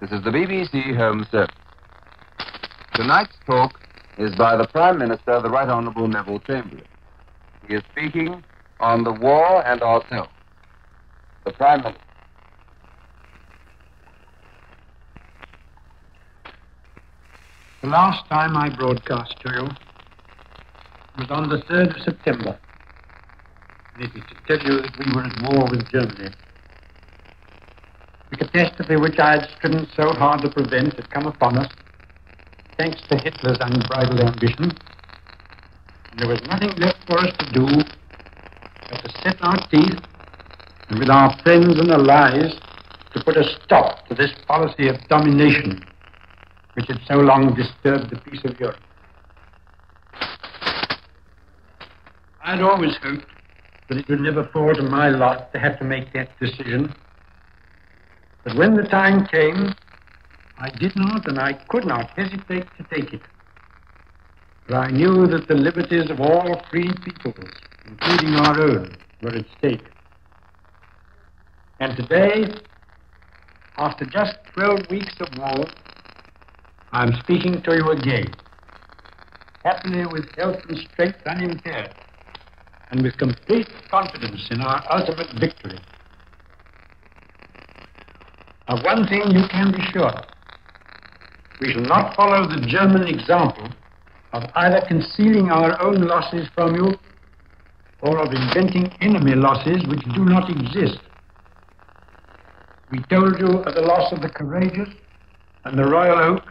This is the BBC Home Service. Tonight's talk is by the Prime Minister, the Right Honourable Neville Chamberlain. He is speaking on the war and ourselves. The Prime Minister. The last time I broadcast to you was on the 3rd of September. And it is to tell you that we were at war with Germany. The catastrophe which I had striven so hard to prevent had come upon us, thanks to Hitler's unbridled ambition. And there was nothing left for us to do but to set our teeth and with our friends and allies to put a stop to this policy of domination which had so long disturbed the peace of Europe. I had always hoped that it would never fall to my lot to have to make that decision. But when the time came, I did not and I could not hesitate to take it. For I knew that the liberties of all free peoples, including our own, were at stake. And today, after just 12 weeks of war, I am speaking to you again, happily with health and strength unimpaired, and with complete confidence in our ultimate victory. Of one thing you can be sure. We shall not follow the German example of either concealing our own losses from you or of inventing enemy losses which do not exist. We told you of the loss of the Courageous and the Royal Oak,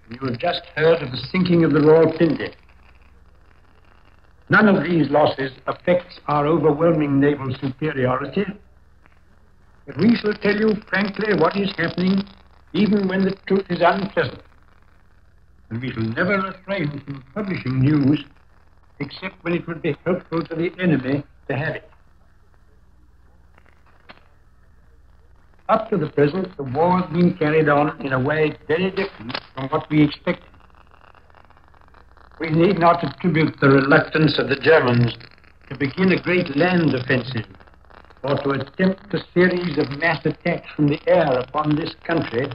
and you have just heard of the sinking of the Royal Pindy. None of these losses affects our overwhelming naval superiority, but we shall tell you frankly what is happening even when the truth is unpleasant. And we shall never refrain from publishing news except when it would be helpful to the enemy to have it. Up to the present, the war has been carried on in a way very different from what we expected. We need not attribute the reluctance of the Germans to begin a great land offensive or to attempt a series of mass attacks from the air upon this country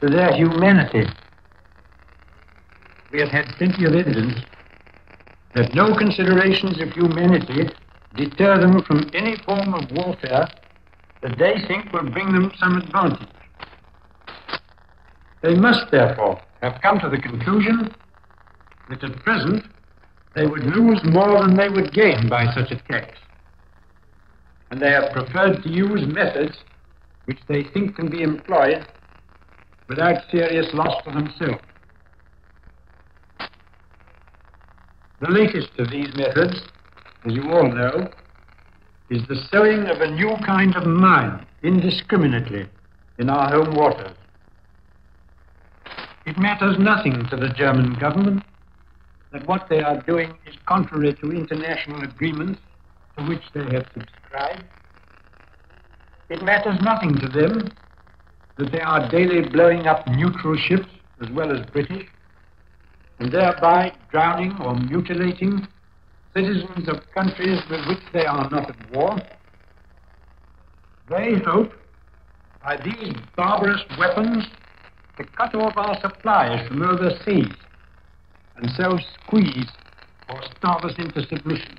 to their humanity. We have had plenty of evidence that no considerations of humanity deter them from any form of warfare that they think will bring them some advantage. They must, therefore, have come to the conclusion that at present they would lose more than they would gain by such attacks. And they have preferred to use methods which they think can be employed without serious loss to themselves. The latest of these methods, as you all know, is the sowing of a new kind of mine indiscriminately in our home waters. It matters nothing to the German government that what they are doing is contrary to international agreements to which they have subscribed. It matters nothing to them that they are daily blowing up neutral ships as well as British, and thereby drowning or mutilating citizens of countries with which they are not at war. They hope, by these barbarous weapons, to cut off our supplies from overseas, and so squeeze or starve us into submission.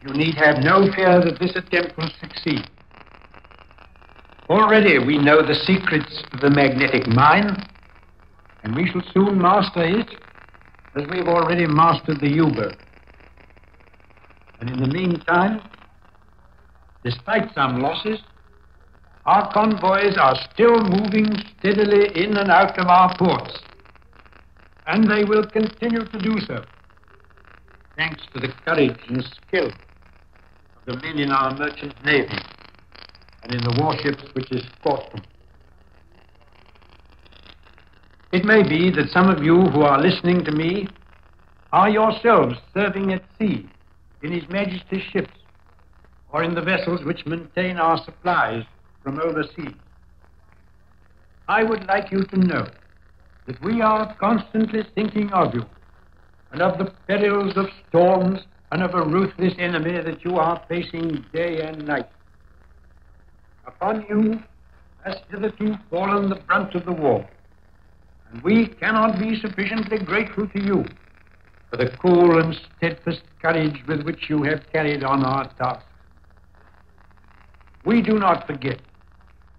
You need have no fear that this attempt will succeed. Already we know the secrets of the magnetic mine, and we shall soon master it as we have already mastered the U-boat. And in the meantime, despite some losses, our convoys are still moving steadily in and out of our ports, and they will continue to do so, thanks to the courage and skill of the men in our merchant navy and in the warships which escort them. It may be that some of you who are listening to me are yourselves serving at sea in His Majesty's ships or in the vessels which maintain our supplies from overseas. I would like you to know that we are constantly thinking of you and of the perils of storms and of a ruthless enemy that you are facing day and night. Upon you has hitherto fallen the brunt of the war, and we cannot be sufficiently grateful to you for the cool and steadfast courage with which you have carried on our task. We do not forget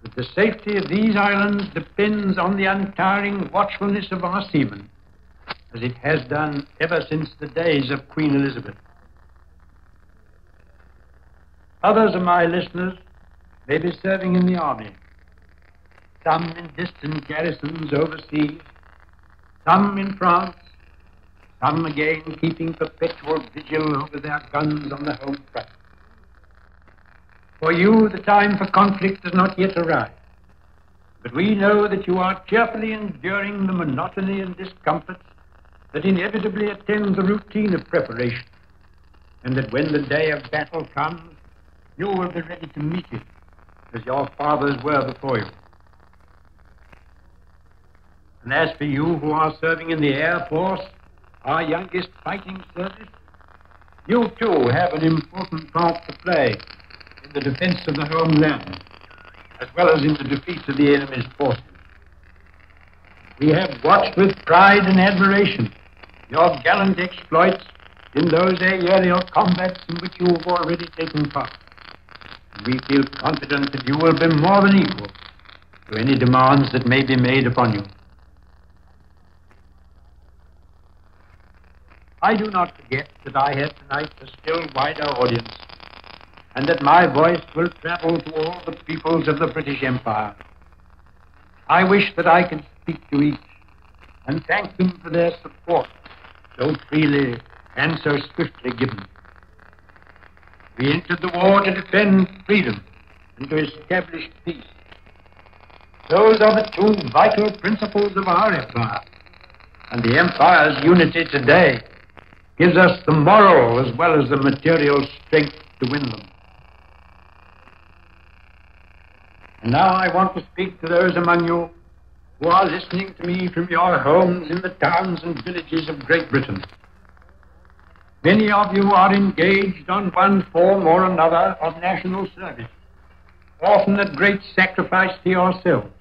that the safety of these islands depends on the untiring watchfulness of our seamen, as it has done ever since the days of Queen Elizabeth. Others of my listeners may be serving in the army, some in distant garrisons overseas, some in France, some again keeping perpetual vigil over their guns on the home front. For you, the time for conflict has not yet arrived, but we know that you are cheerfully enduring the monotony and discomforts that inevitably attend the routine of preparation, and that when the day of battle comes, you will be ready to meet it, as your fathers were before you. And as for you who are serving in the Air Force, our youngest fighting service, you too have an important part to play in the defense of the homeland, as well as in the defeat of the enemy's forces. We have watched with pride and admiration your gallant exploits in those aerial combats in which you have already taken part. We feel confident that you will be more than equal to any demands that may be made upon you. I do not forget that I have tonight a still wider audience, and that my voice will travel to all the peoples of the British Empire. I wish that I could speak to each and thank them for their support, so freely and so swiftly given. We entered the war to defend freedom and to establish peace. Those are the two vital principles of our empire, and the empire's unity today gives us the moral as well as the material strength to win them. And now I want to speak to those among you who are listening to me from your homes in the towns and villages of Great Britain. Many of you are engaged on one form or another of national service, often at great sacrifice to yourselves.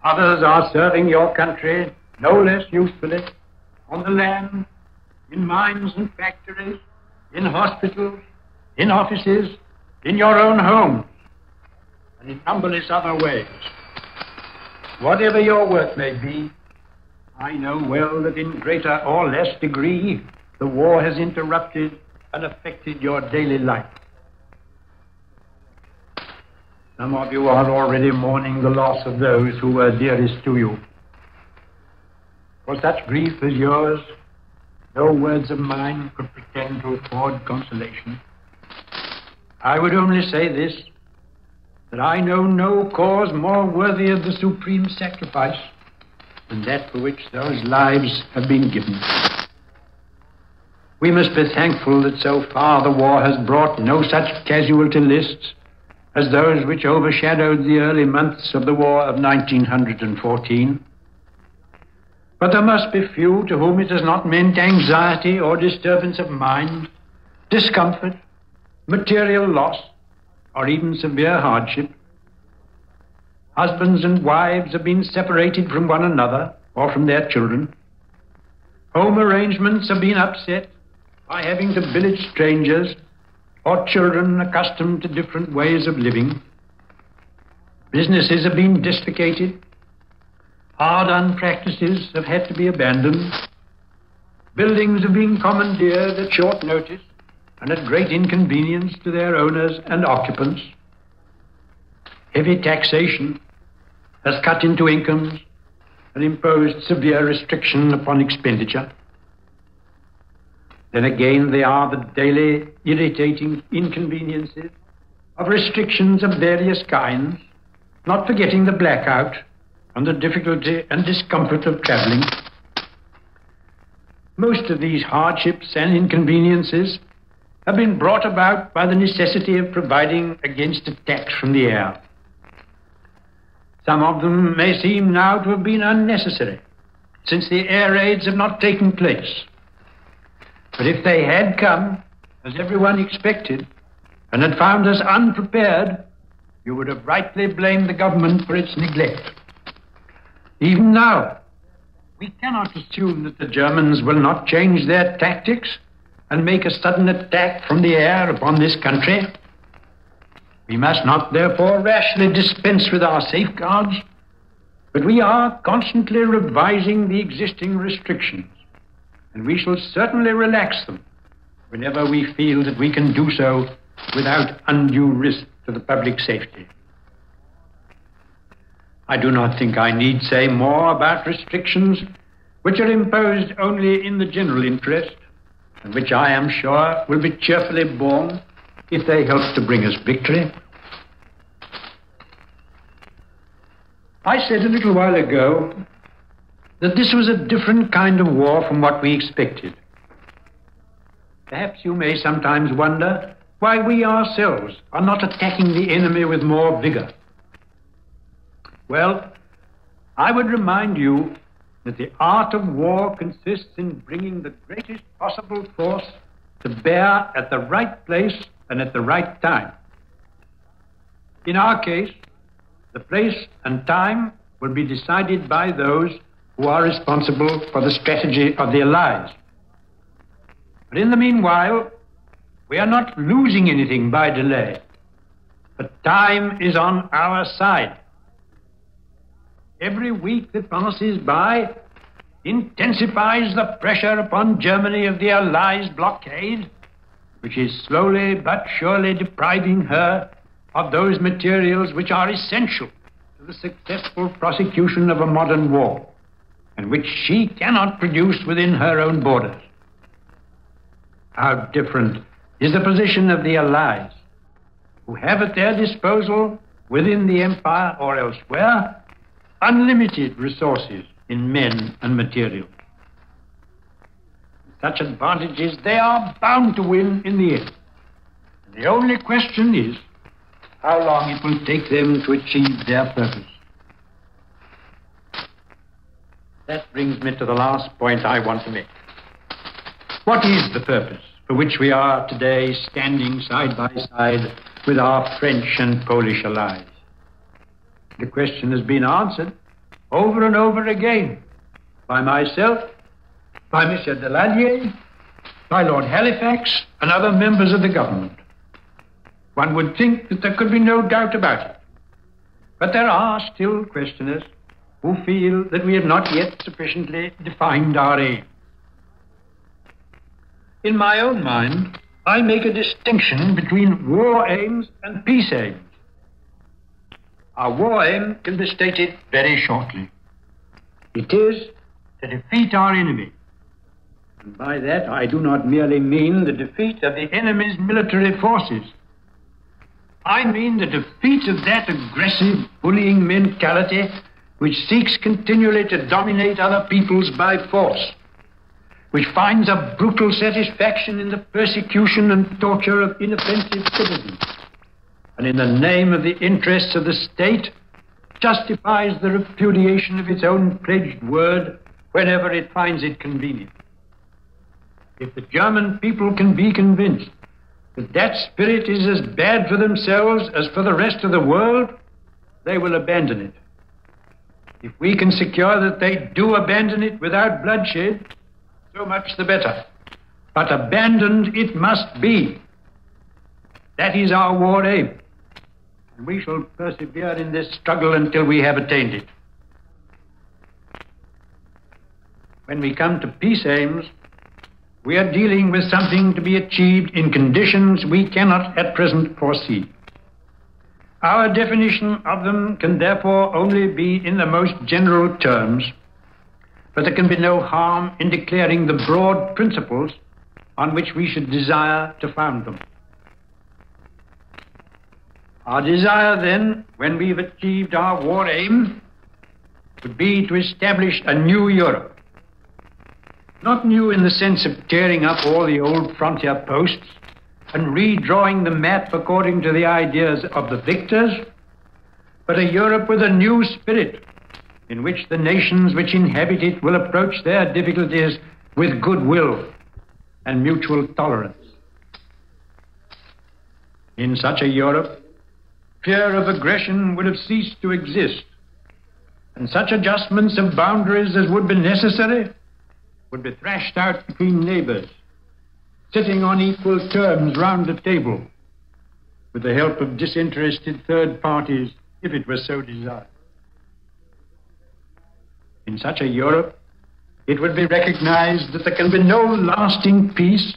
Others are serving your country no less usefully on the land, in mines and factories, in hospitals, in offices, in your own homes, and in numberless other ways. Whatever your work may be, I know well that in greater or less degree the war has interrupted and affected your daily life. Some of you are already mourning the loss of those who were dearest to you. For such grief as yours, no words of mine could pretend to afford consolation. I would only say this, that I know no cause more worthy of the supreme sacrifice than that for which those lives have been given. We must be thankful that so far the war has brought no such casualty lists as those which overshadowed the early months of the War of 1914. But there must be few to whom it has not meant anxiety or disturbance of mind, discomfort, material loss, or even severe hardship. Husbands and wives have been separated from one another or from their children. Home arrangements have been upset by having to village strangers or children accustomed to different ways of living. Businesses have been dislocated. Hard-done practices have had to be abandoned. Buildings have been commandeered at short notice and at great inconvenience to their owners and occupants. Heavy taxation has cut into incomes and imposed severe restriction upon expenditure. Then again, there are the daily irritating inconveniences of restrictions of various kinds, not forgetting the blackout and the difficulty and discomfort of traveling. Most of these hardships and inconveniences have been brought about by the necessity of providing against attacks from the air. Some of them may seem now to have been unnecessary, since the air raids have not taken place. But if they had come, as everyone expected, and had found us unprepared, you would have rightly blamed the government for its neglect. Even now, we cannot assume that the Germans will not change their tactics and make a sudden attack from the air upon this country. We must not, therefore, rashly dispense with our safeguards, but we are constantly revising the existing restrictions, and we shall certainly relax them whenever we feel that we can do so without undue risk to the public safety. I do not think I need say more about restrictions which are imposed only in the general interest, and which I am sure will be cheerfully borne if they help to bring us victory. I said a little while ago that this was a different kind of war from what we expected. Perhaps you may sometimes wonder why we ourselves are not attacking the enemy with more vigor. Well, I would remind you that the art of war consists in bringing the greatest possible force to bear at the right place and at the right time. In our case, the place and time will be decided by those who are responsible for the strategy of the Allies. But in the meanwhile, we are not losing anything by delay, but time is on our side. Every week that passes by intensifies the pressure upon Germany of the Allies' blockade, which is slowly but surely depriving her of those materials which are essential to the successful prosecution of a modern war, and which she cannot produce within her own borders. How different is the position of the Allies, who have at their disposal, within the empire or elsewhere, unlimited resources in men and material. Such advantages they are bound to win in the end. And the only question is how long it will take them to achieve their purpose. That brings me to the last point I want to make. What is the purpose for which we are today standing side by side with our French and Polish allies? The question has been answered over and over again by myself, by Monsieur Daladier, by Lord Halifax, and other members of the government. One would think that there could be no doubt about it. But there are still questioners who feel that we have not yet sufficiently defined our aim. In my own mind, I make a distinction between war aims and peace aims. Our war aim can be stated very shortly. It is to defeat our enemy. And by that I do not merely mean the defeat of the enemy's military forces. I mean the defeat of that aggressive, bullying mentality which seeks continually to dominate other peoples by force, which finds a brutal satisfaction in the persecution and torture of inoffensive citizens, and in the name of the interests of the state, justifies the repudiation of its own pledged word whenever it finds it convenient. If the German people can be convinced that that spirit is as bad for themselves as for the rest of the world, they will abandon it. If we can secure that they do abandon it without bloodshed, so much the better. But abandoned it must be. That is our war aim. And we shall persevere in this struggle until we have attained it. When we come to peace aims, we are dealing with something to be achieved in conditions we cannot at present foresee. Our definition of them can therefore only be in the most general terms, but there can be no harm in declaring the broad principles on which we should desire to found them. Our desire then, when we've achieved our war aim, would be to establish a new Europe. Not new in the sense of tearing up all the old frontier posts and redrawing the map according to the ideas of the victors, but a Europe with a new spirit, in which the nations which inhabit it will approach their difficulties with goodwill and mutual tolerance. In such a Europe, fear of aggression would have ceased to exist, and such adjustments of boundaries as would be necessary would be thrashed out between neighbors, sitting on equal terms round a table, with the help of disinterested third parties, if it were so desired. In such a Europe, it would be recognized that there can be no lasting peace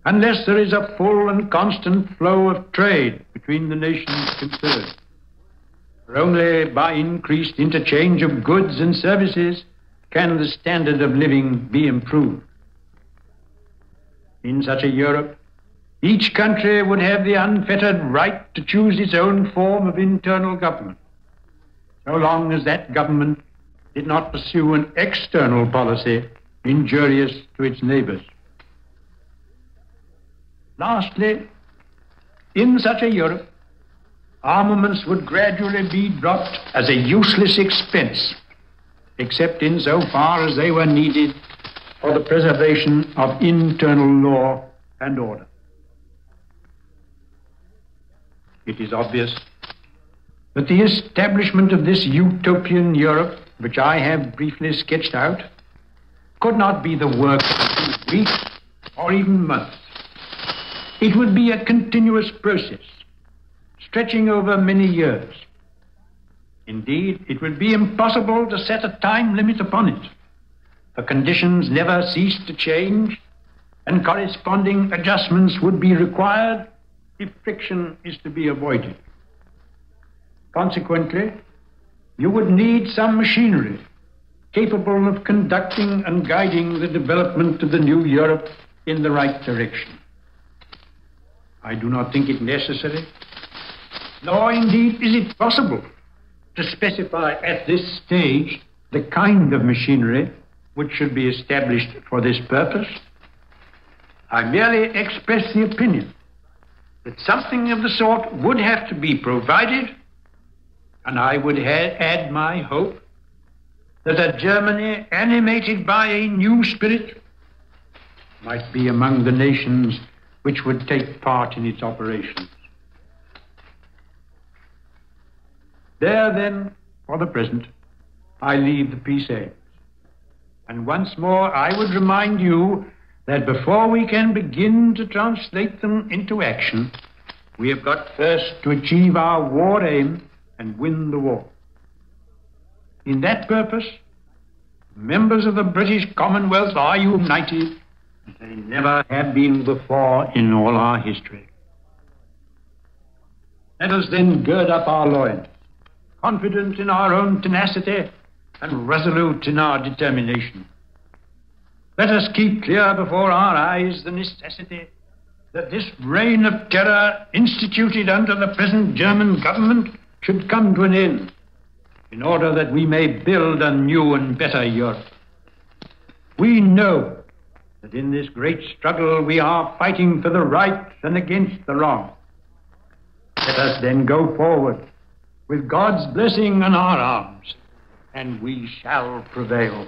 unless there is a full and constant flow of trade between the nations concerned. For only by increased interchange of goods and services can the standard of living be improved. In such a Europe, each country would have the unfettered right to choose its own form of internal government, so long as that government did not pursue an external policy injurious to its neighbors. Lastly, in such a Europe, armaments would gradually be dropped as a useless expense, except in so far as they were needed for the preservation of internal law and order. It is obvious that the establishment of this utopian Europe, which I have briefly sketched out, could not be the work of a few weeks or even months. It would be a continuous process, stretching over many years. Indeed, it would be impossible to set a time limit upon it. The conditions never cease to change, and corresponding adjustments would be required if friction is to be avoided. Consequently, you would need some machinery capable of conducting and guiding the development of the new Europe in the right direction. I do not think it necessary, nor indeed is it possible, to specify at this stage the kind of machinery which should be established for this purpose. I merely express the opinion that something of the sort would have to be provided, and I would add my hope that a Germany animated by a new spirit might be among the nations which would take part in its operations. There, then, for the present, I leave the peace aims. And once more, I would remind you that before we can begin to translate them into action, we have got first to achieve our war aim and win the war. In that purpose, members of the British Commonwealth are united as they never have been before in all our history. Let us then gird up our loins, confident in our own tenacity and resolute in our determination. Let us keep clear before our eyes the necessity that this reign of terror instituted under the present German government should come to an end, in order that we may build a new and better Europe. We know that in this great struggle we are fighting for the right and against the wrong. Let us then go forward with God's blessing on our arms, and we shall prevail.